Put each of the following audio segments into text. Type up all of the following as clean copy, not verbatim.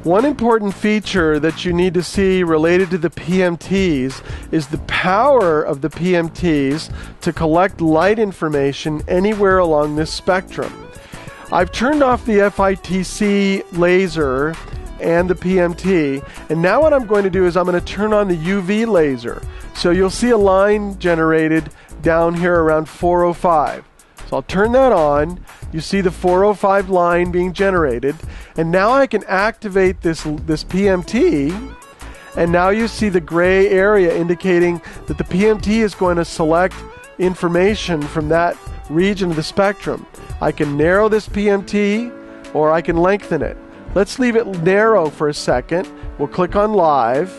One important feature that you need to see related to the PMTs is the power of the PMTs to collect light information anywhere along this spectrum. I've turned off the FITC laser and the PMT, and now what I'm going to do is I'm going to turn on the UV laser. So you'll see a line generated down here around 405. So I'll turn that on. You see the 405 line being generated, and now I can activate this PMT, and now you see the gray area indicating that the PMT is going to select information from that region of the spectrum. I can narrow this PMT or I can lengthen it. Let's leave it narrow for a second. We'll click on live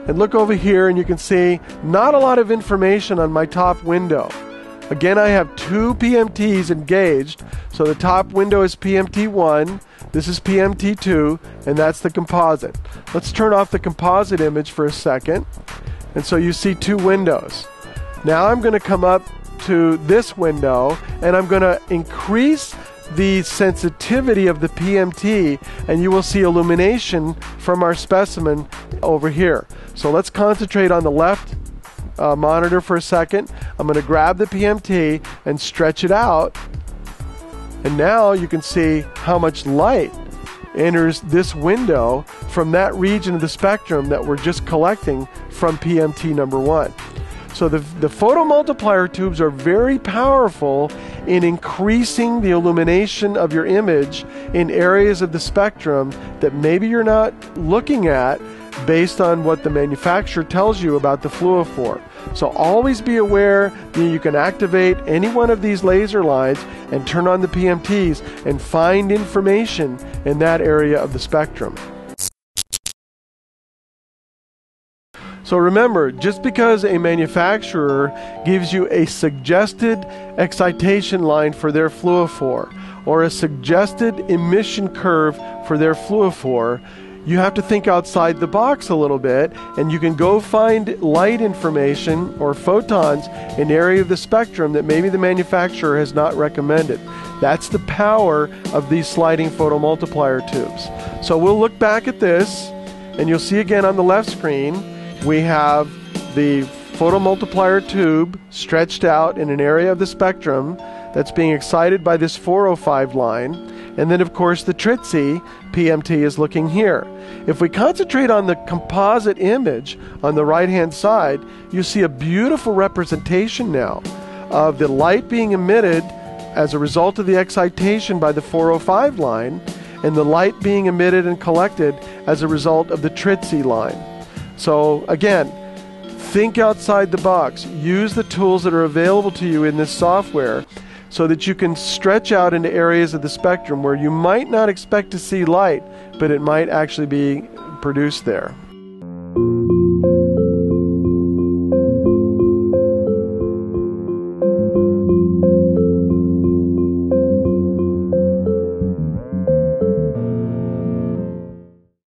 and look over here, and you can see not a lot of information on my top window. Again, I have two PMTs engaged, so the top window is PMT1, this is PMT2, and that's the composite. Let's turn off the composite image for a second, and so you see two windows. Now I'm going to come up to this window, and I'm going to increase the sensitivity of the PMT, and you will see illumination from our specimen over here. So let's concentrate on the left monitor for a second. I'm going to grab the PMT and stretch it out, and now you can see how much light enters this window from that region of the spectrum that we're just collecting from PMT number 1. So the photomultiplier tubes are very powerful in increasing the illumination of your image in areas of the spectrum that maybe you're not looking at based on what the manufacturer tells you about the fluorophore. So always be aware that you can activate any one of these laser lines and turn on the PMTs and find information in that area of the spectrum. So remember, just because a manufacturer gives you a suggested excitation line for their fluorophore or a suggested emission curve for their fluorophore, you have to think outside the box a little bit, and you can go find light information or photons in an area of the spectrum that maybe the manufacturer has not recommended. That's the power of these sliding photomultiplier tubes. So we'll look back at this, and you'll see again on the left screen, we have the photomultiplier tube stretched out in an area of the spectrum that's being excited by this 405 line. And then, of course, the TRITSI PMT is looking here. If we concentrate on the composite image on the right-hand side, you see a beautiful representation now of the light being emitted as a result of the excitation by the 405 line, and the light being emitted and collected as a result of the TRITSI line. So, again, think outside the box. Use the tools that are available to you in this software so that you can stretch out into areas of the spectrum where you might not expect to see light, but it might actually be produced there.